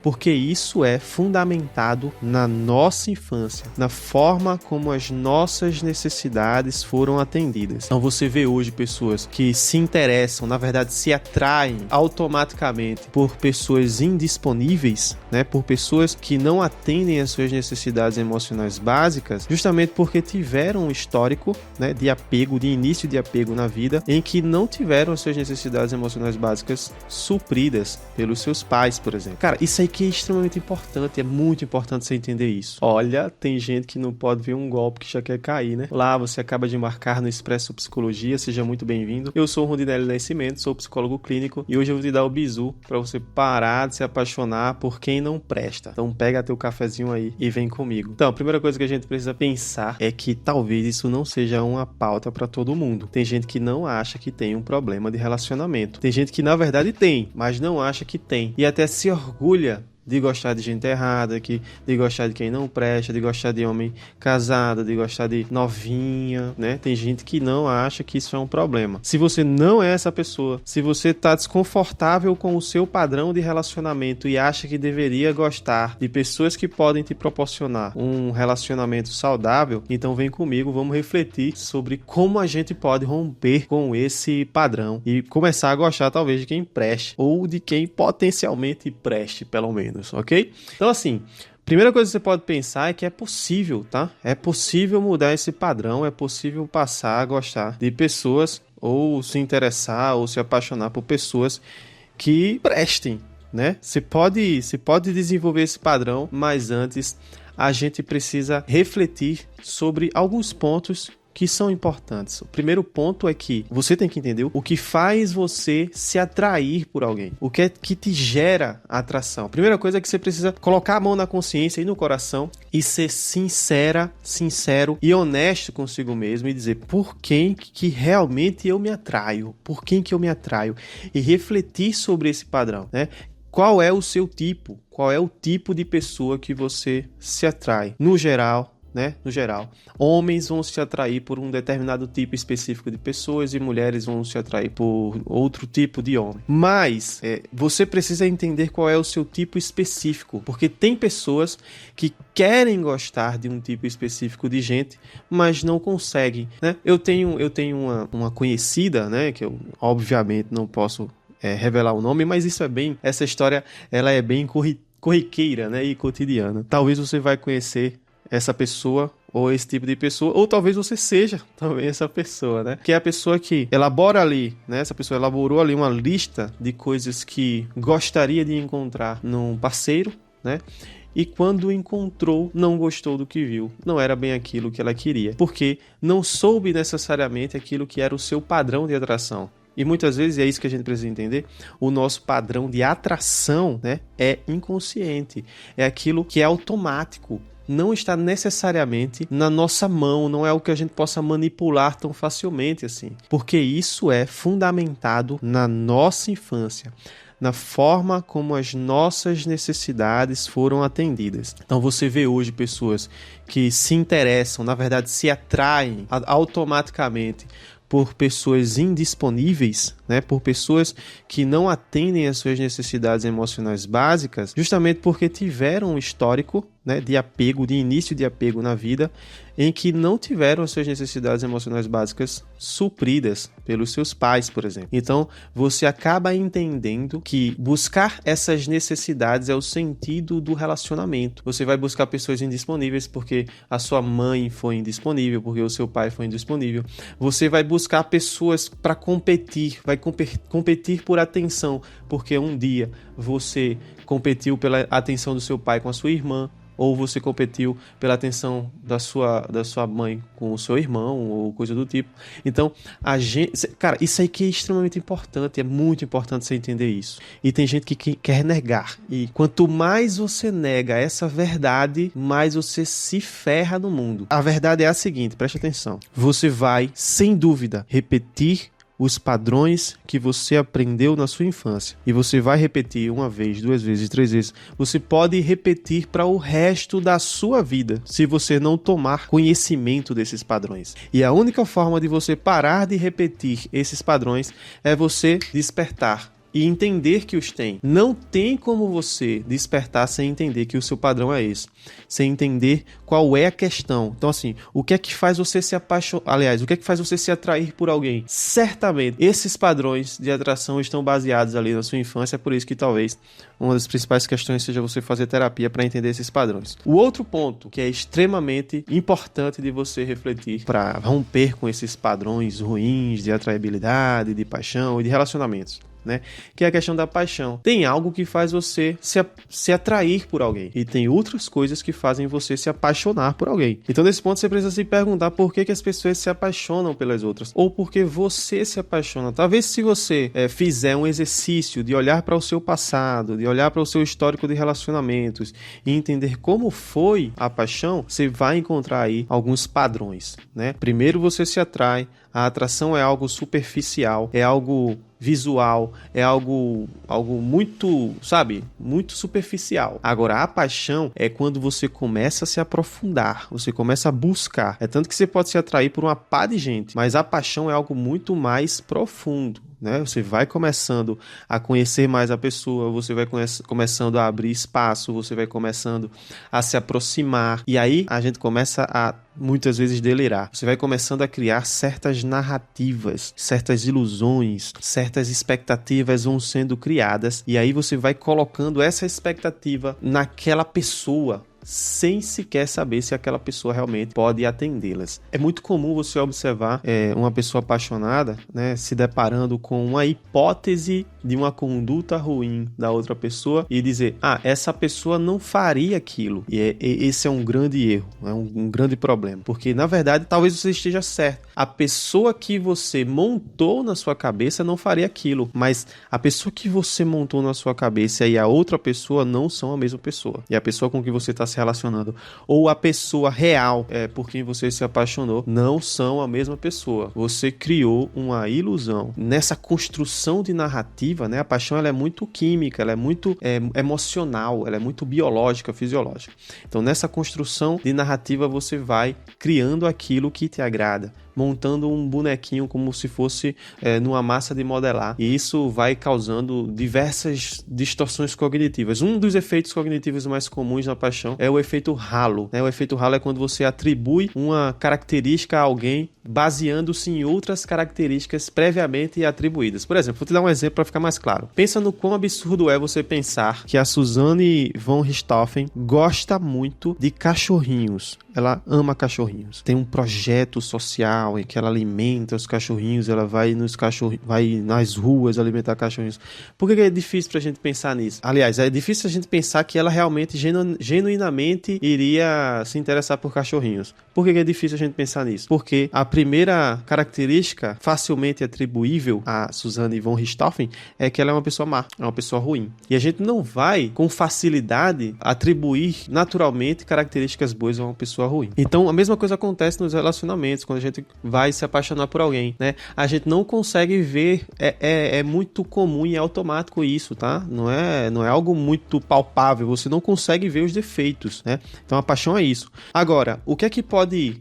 Porque isso é fundamentado na nossa infância, na forma como as nossas necessidades foram atendidas. Então você vê hoje pessoas que se interessam, na verdade se atraem automaticamente por pessoas indisponíveis, né? Por pessoas que não atendem às suas necessidades emocionais básicas, justamente porque tiveram um histórico, né, de apego, de início de apego na vida, em que não tiveram as suas necessidades emocionais básicas supridas pelos seus pais, por exemplo. Cara, isso aí que é extremamente importante, é muito importante você entender isso. Olha, tem gente que não pode ver um golpe que já quer cair, né? Lá, você acaba de embarcar no Expresso Psicologia, seja muito bem-vindo. Eu sou o Rondinelli Nascimento, sou psicólogo clínico e hoje eu vou te dar o bizu para você parar de se apaixonar por quem não presta. Então pega teu cafezinho aí e vem comigo. Então, a primeira coisa que a gente precisa pensar é que talvez isso não seja uma pauta para todo mundo. Tem gente que não acha que tem um problema de relacionamento. Tem gente que na verdade tem, mas não acha que tem. E até se orgulha de gostar de gente errada, de gostar de quem não presta, de gostar de homem casado, de gostar de novinha, né? Tem gente que não acha que isso é um problema. Se você não é essa pessoa, se você tá desconfortável com o seu padrão de relacionamento e acha que deveria gostar de pessoas que podem te proporcionar um relacionamento saudável, então vem comigo, vamos refletir sobre como a gente pode romper com esse padrão e começar a gostar talvez de quem preste ou de quem potencialmente preste, pelo menos. Ok? Então, assim, primeira coisa que você pode pensar é que é possível, tá? É possível mudar esse padrão, é possível passar a gostar de pessoas ou se interessar ou se apaixonar por pessoas que prestem, né? Você pode desenvolver esse padrão, mas antes a gente precisa refletir sobre alguns pontos que são importantes. O primeiro ponto é que você tem que entender o que faz você se atrair por alguém. O que é que te gera atração. A primeira coisa é que você precisa colocar a mão na consciência e no coração e ser sincero e honesto consigo mesmo e dizer por quem que realmente eu me atraio. Por quem que eu me atraio. E refletir sobre esse padrão, né? Qual é o seu tipo? Qual é o tipo de pessoa que você se atrai? No geral, homens vão se atrair por um determinado tipo específico de pessoas e mulheres vão se atrair por outro tipo de homem. Mas você precisa entender qual é o seu tipo específico, porque tem pessoas que querem gostar de um tipo específico de gente, mas não conseguem, né? Eu tenho uma conhecida, né, que eu obviamente não posso revelar o nome, mas essa história ela é bem corriqueira, né, e cotidiana. Talvez você vai conhecer essa pessoa ou esse tipo de pessoa, ou talvez você seja também essa pessoa, né? Que é a pessoa que elabora ali, né? Essa pessoa elaborou ali uma lista de coisas que gostaria de encontrar num parceiro, né? E quando encontrou, não gostou do que viu. Não era bem aquilo que ela queria, porque não soube necessariamente aquilo que era o seu padrão de atração. E muitas vezes, é isso que a gente precisa entender, o nosso padrão de atração, né, é inconsciente. É aquilo que é automático. Não está necessariamente na nossa mão, não é o que a gente possa manipular tão facilmente assim. Porque isso é fundamentado na nossa infância, na forma como as nossas necessidades foram atendidas. Então você vê hoje pessoas que se interessam, na verdade se atraem automaticamente por pessoas indisponíveis, né, por pessoas que não atendem às suas necessidades emocionais básicas, justamente porque tiveram um histórico, né, de apego, de início de apego na vida, em que não tiveram as suas necessidades emocionais básicas supridas pelos seus pais, por exemplo. Então, você acaba entendendo que buscar essas necessidades é o sentido do relacionamento. Você vai buscar pessoas indisponíveis porque a sua mãe foi indisponível, porque o seu pai foi indisponível. Você vai buscar pessoas para competir, vai competir por atenção, porque um dia você competiu pela atenção do seu pai com a sua irmã, ou você competiu pela atenção da sua mãe com o seu irmão, ou coisa do tipo. Então, cara, isso aí que é extremamente importante, é muito importante você entender isso. E tem gente que quer negar. E quanto mais você nega essa verdade, mais você se ferra no mundo. A verdade é a seguinte, preste atenção. Você vai, sem dúvida, repetir os padrões que você aprendeu na sua infância. E você vai repetir uma vez, duas vezes, três vezes. Você pode repetir para o resto da sua vida, se você não tomar conhecimento desses padrões. E a única forma de você parar de repetir esses padrões é você despertar e entender que os tem. Não tem como você despertar sem entender que o seu padrão é esse, sem entender qual é a questão. Então, assim, o que é que faz você se apaixonar? Aliás, o que é que faz você se atrair por alguém? Certamente, esses padrões de atração estão baseados ali na sua infância, é por isso que talvez uma das principais questões seja você fazer terapia para entender esses padrões. O outro ponto que é extremamente importante de você refletir para romper com esses padrões ruins de atraibilidade, de paixão e de relacionamentos, né? Que é a questão da paixão. Tem algo que faz você se atrair por alguém e tem outras coisas que fazem você se apaixonar por alguém. Então, nesse ponto, você precisa se perguntar por que as pessoas se apaixonam pelas outras ou por que você se apaixona. Talvez se você fizer um exercício de olhar para o seu passado, de olhar para o seu histórico de relacionamentos e entender como foi a paixão, você vai encontrar aí alguns padrões, né? Primeiro, você se atrai. A atração é algo superficial, é algo visual, é algo muito, sabe, muito superficial. Agora, a paixão é quando você começa a se aprofundar, você começa a buscar. É tanto que você pode se atrair por uma pá de gente, mas a paixão é algo muito mais profundo, né? Você vai começando a conhecer mais a pessoa, você vai começando a abrir espaço, você vai começando a se aproximar, e aí a gente começa a muitas vezes delirar. Você vai começando a criar certas narrativas, certas ilusões, certas expectativas vão sendo criadas, e aí você vai colocando essa expectativa naquela pessoa, sem sequer saber se aquela pessoa realmente pode atendê-las. É muito comum você observar uma pessoa apaixonada, né, se deparando com uma hipótese de uma conduta ruim da outra pessoa e dizer, essa pessoa não faria aquilo. E esse é um grande erro, é um grande problema. Porque, na verdade, talvez você esteja certo. A pessoa que você montou na sua cabeça não faria aquilo, mas a pessoa que você montou na sua cabeça e a outra pessoa não são a mesma pessoa. E a pessoa com que você está se relacionando ou a pessoa real por quem você se apaixonou não são a mesma pessoa. Você criou uma ilusão. Nessa construção de narrativa, né, a paixão ela é muito química, ela é muito emocional, ela é muito biológica, fisiológica. Então, nessa construção de narrativa, você vai criando aquilo que te agrada, montando um bonequinho como se fosse numa massa de modelar. E isso vai causando diversas distorções cognitivas. Um dos efeitos cognitivos mais comuns na paixão é o efeito halo, né? O efeito halo é quando você atribui uma característica a alguém baseando-se em outras características previamente atribuídas. Por exemplo, vou te dar um exemplo para ficar mais claro. Pensa no quão absurdo é você pensar que a Suzanne von Richthofen gosta muito de cachorrinhos. Ela ama cachorrinhos. Tem um projeto social em que ela alimenta os cachorrinhos, ela vai nas ruas alimentar cachorrinhos. Por que é difícil pra gente pensar nisso? Aliás, é difícil a gente pensar que ela realmente, genuinamente iria se interessar por cachorrinhos. Por que é difícil a gente pensar nisso? Porque a primeira característica facilmente atribuível a Suzanne von Richthofen é que ela é uma pessoa má, é uma pessoa ruim. E a gente não vai, com facilidade, atribuir naturalmente características boas a uma pessoa ruim. Então, a mesma coisa acontece nos relacionamentos, quando a gente vai se apaixonar por alguém, né? A gente não consegue ver, é muito comum e é automático isso, tá? Não é algo muito palpável, você não consegue ver os defeitos, né? Então, a paixão é isso. Agora, o que é que pode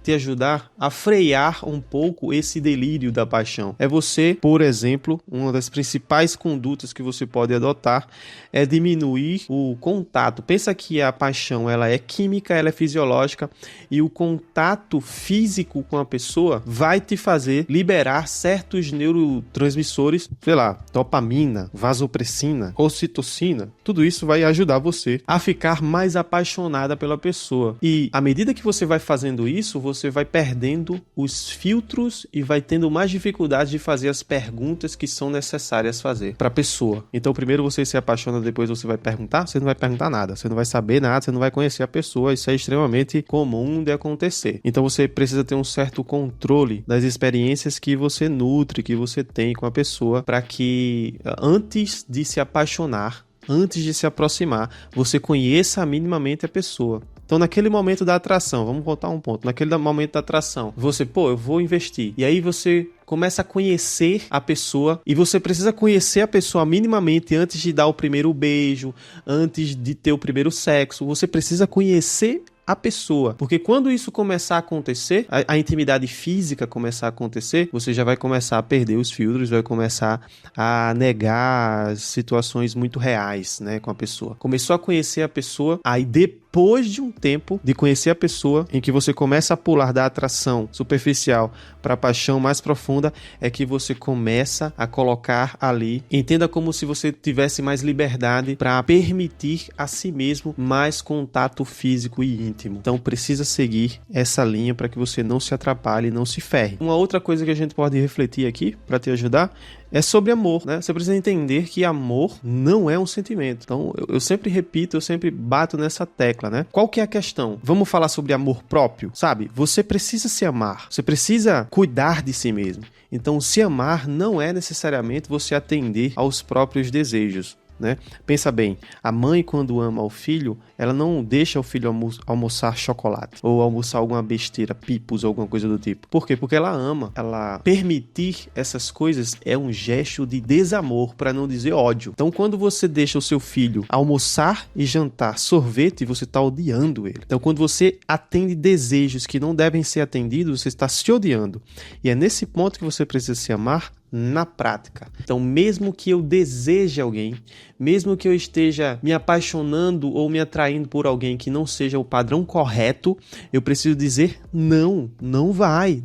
te ajudar a frear um pouco esse delírio da paixão? É você, por exemplo, uma das principais condutas que você pode adotar é diminuir o contato. Pensa que a paixão, ela é química, ela é fisiológica, e o contato físico com a pessoa vai te fazer liberar certos neurotransmissores, sei lá, dopamina, vasopressina, ocitocina. Tudo isso vai ajudar você a ficar mais apaixonada pela pessoa. E à medida que você vai fazendo isso, você vai perdendo os filtros e vai tendo mais dificuldade de fazer as perguntas que são necessárias fazer para a pessoa. Então, primeiro você se apaixona, depois você vai perguntar, você não vai perguntar nada, você não vai saber nada, você não vai conhecer a pessoa. Isso é extremamente comum de acontecer. Então, você precisa ter um certo controle das experiências que você nutre, que você tem com a pessoa, para que antes de se apaixonar, antes de se aproximar, você conheça minimamente a pessoa. Então, naquele momento da atração, vamos voltar um ponto, naquele momento da atração, você, eu vou investir. E aí você começa a conhecer a pessoa, e você precisa conhecer a pessoa minimamente antes de dar o primeiro beijo, antes de ter o primeiro sexo. Você precisa conhecer a pessoa. Porque quando isso começar a acontecer, a intimidade física começar a acontecer, você já vai começar a perder os filtros, vai começar a negar situações muito reais, né, com a pessoa. Começou a conhecer a pessoa, aí depois de um tempo de conhecer a pessoa, em que você começa a pular da atração superficial para a paixão mais profunda, é que você começa a colocar ali, entenda como se você tivesse mais liberdade para permitir a si mesmo mais contato físico e íntimo. Então precisa seguir essa linha para que você não se atrapalhe, não se ferre. Uma outra coisa que a gente pode refletir aqui para te ajudar é sobre amor, né? Você precisa entender que amor não é um sentimento. Então, eu sempre repito, eu sempre bato nessa tecla, né? Qual que é a questão? Vamos falar sobre amor próprio, sabe? Você precisa se amar, você precisa cuidar de si mesmo. Então, se amar não é necessariamente você atender aos próprios desejos, né? Pensa bem, a mãe, quando ama o filho, ela não deixa o filho almoçar chocolate ou almoçar alguma besteira, pipos ou alguma coisa do tipo. Por quê? Porque ela ama. Ela permitir essas coisas é um gesto de desamor, para não dizer ódio. Então, quando você deixa o seu filho almoçar e jantar sorvete, você está odiando ele. Então, quando você atende desejos que não devem ser atendidos, você está se odiando. E é nesse ponto que você precisa se amar na prática. Então, mesmo que eu deseje alguém, mesmo que eu esteja me apaixonando ou me atraindo por alguém que não seja o padrão correto, eu preciso dizer não, não vai,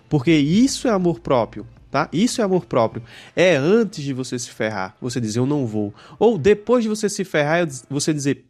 porque isso é amor próprio. Tá? Isso é amor próprio. É antes de você se ferrar, você dizer eu não vou. Ou depois de você se ferrar, você dizer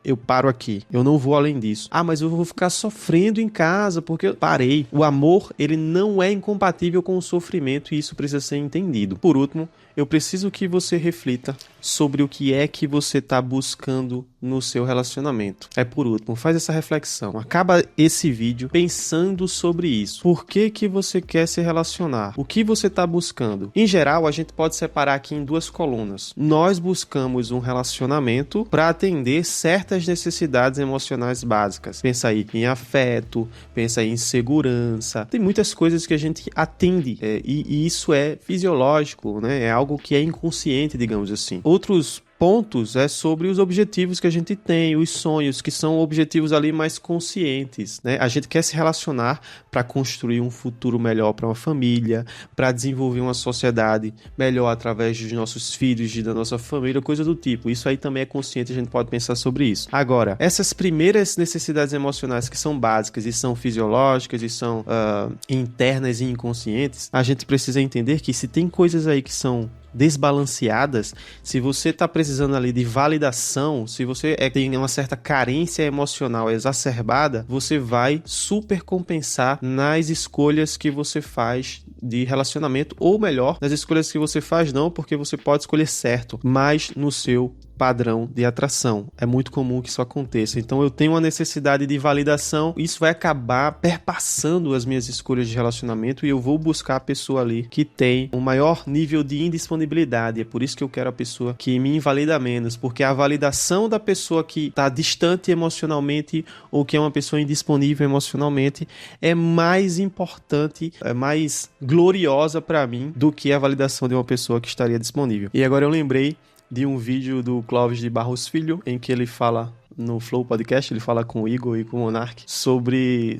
eu paro aqui, eu não vou além disso. Ah, mas eu vou ficar sofrendo em casa porque eu parei. O amor, ele não é incompatível com o sofrimento e isso precisa ser entendido. Por último, eu preciso que você reflita sobre o que é que você está buscando no seu relacionamento. Por último, faz essa reflexão. Acaba esse vídeo pensando sobre isso. Por que que você quer se relacionar? O que você está buscando? Em geral, a gente pode separar aqui em duas colunas. Nós buscamos um relacionamento para atender certas necessidades emocionais básicas. Pensa aí em afeto, pensa aí em segurança. Tem muitas coisas que a gente atende e isso é fisiológico, né? É algo que é inconsciente, digamos assim. Outros pontos é sobre os objetivos que a gente tem, os sonhos, que são objetivos ali mais conscientes, né? A gente quer se relacionar para construir um futuro melhor para uma família, para desenvolver uma sociedade melhor através dos nossos filhos, da nossa família, coisa do tipo. Isso aí também é consciente, a gente pode pensar sobre isso. Agora, essas primeiras necessidades emocionais que são básicas e são fisiológicas e são internas e inconscientes, a gente precisa entender que se tem coisas aí que são desbalanceadas, se você está precisando ali de validação, se você tem uma certa carência emocional exacerbada, você vai super compensar nas escolhas que você faz de relacionamento, ou melhor, nas escolhas que você faz não, porque você pode escolher certo, mas no seu padrão de atração. É muito comum que isso aconteça. Então eu tenho uma necessidade de validação, isso vai acabar perpassando as minhas escolhas de relacionamento e eu vou buscar a pessoa ali que tem um maior nível de indisponibilidade. É por isso que eu quero a pessoa que me invalida menos, porque a validação da pessoa que está distante emocionalmente ou que é uma pessoa indisponível emocionalmente é mais importante, é mais gloriosa para mim do que a validação de uma pessoa que estaria disponível. E agora eu lembrei de um vídeo do Clóvis de Barros Filho, em que ele fala no Flow Podcast, ele fala com o Igor e com o Monark sobre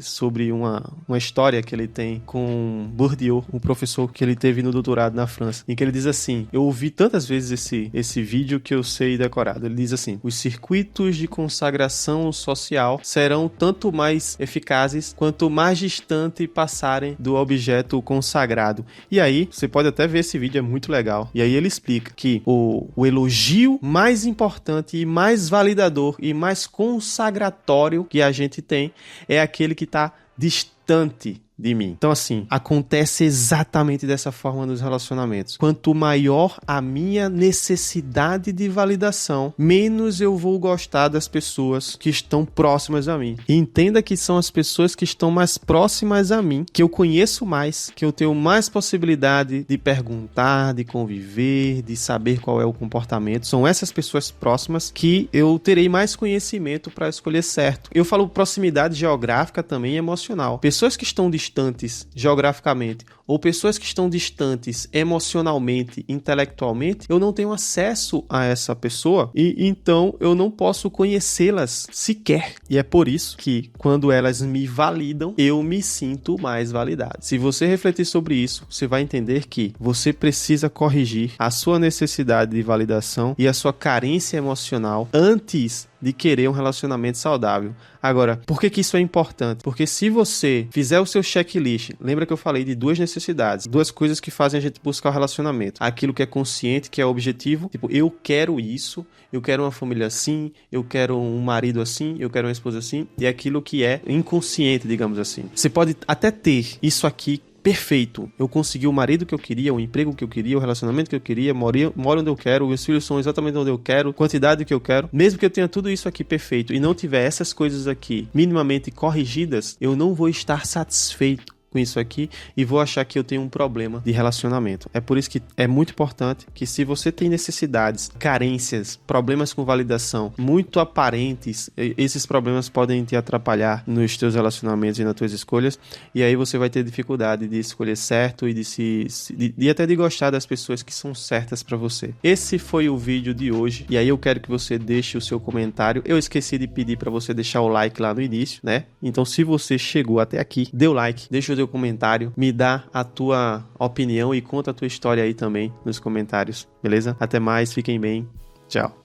uma história que ele tem com Bourdieu, um professor que ele teve no doutorado na França, em que ele diz assim, eu ouvi tantas vezes esse vídeo que eu sei decorado, ele diz assim, os circuitos de consagração social serão tanto mais eficazes quanto mais distante passarem do objeto consagrado. E aí, você pode até ver esse vídeo, é muito legal. E aí ele explica que o elogio mais importante e mais validador e mais consagratório que a gente tem é aquele que está distante de mim. Então assim, acontece exatamente dessa forma nos relacionamentos. Quanto maior a minha necessidade de validação, menos eu vou gostar das pessoas que estão próximas a mim. E entenda que são as pessoas que estão mais próximas a mim, que eu conheço mais, que eu tenho mais possibilidade de perguntar, de conviver, de saber qual é o comportamento. São essas pessoas próximas que eu terei mais conhecimento para escolher certo. Eu falo proximidade geográfica também e emocional. Pessoas que estão distantes distantes geograficamente ou pessoas que estão distantes emocionalmente, intelectualmente, eu não tenho acesso a essa pessoa e então eu não posso conhecê-las sequer. E é por isso que quando elas me validam, eu me sinto mais validado. Se você refletir sobre isso, você vai entender que você precisa corrigir a sua necessidade de validação e a sua carência emocional antes de querer um relacionamento saudável. Agora, por que isso é importante? Porque se você fizer o seu checklist, lembra que eu falei de duas necessidades, duas coisas que fazem a gente buscar o relacionamento. Aquilo que é consciente, que é objetivo, tipo, eu quero isso, eu quero uma família assim, eu quero um marido assim, eu quero uma esposa assim, e aquilo que é inconsciente, digamos assim. Você pode até ter isso aqui perfeito, eu consegui o marido que eu queria, o emprego que eu queria, o relacionamento que eu queria, moro onde eu quero, meus filhos são exatamente onde eu quero, quantidade que eu quero, mesmo que eu tenha tudo isso aqui perfeito e não tiver essas coisas aqui minimamente corrigidas, eu não vou estar satisfeito com isso aqui e vou achar que eu tenho um problema de relacionamento. É por isso que é muito importante que se você tem necessidades, carências, problemas com validação muito aparentes, esses problemas podem te atrapalhar nos teus relacionamentos e nas tuas escolhas, e aí você vai ter dificuldade de escolher certo e de até de gostar das pessoas que são certas para você. Esse foi o vídeo de hoje, e aí eu quero que você deixe o seu comentário. Eu esqueci de pedir para você deixar o like lá no início, né? Então se você chegou até aqui, dê o like, deixa o seu comentário, me dá a tua opinião e conta a tua história aí também nos comentários, beleza? Até mais, fiquem bem, tchau.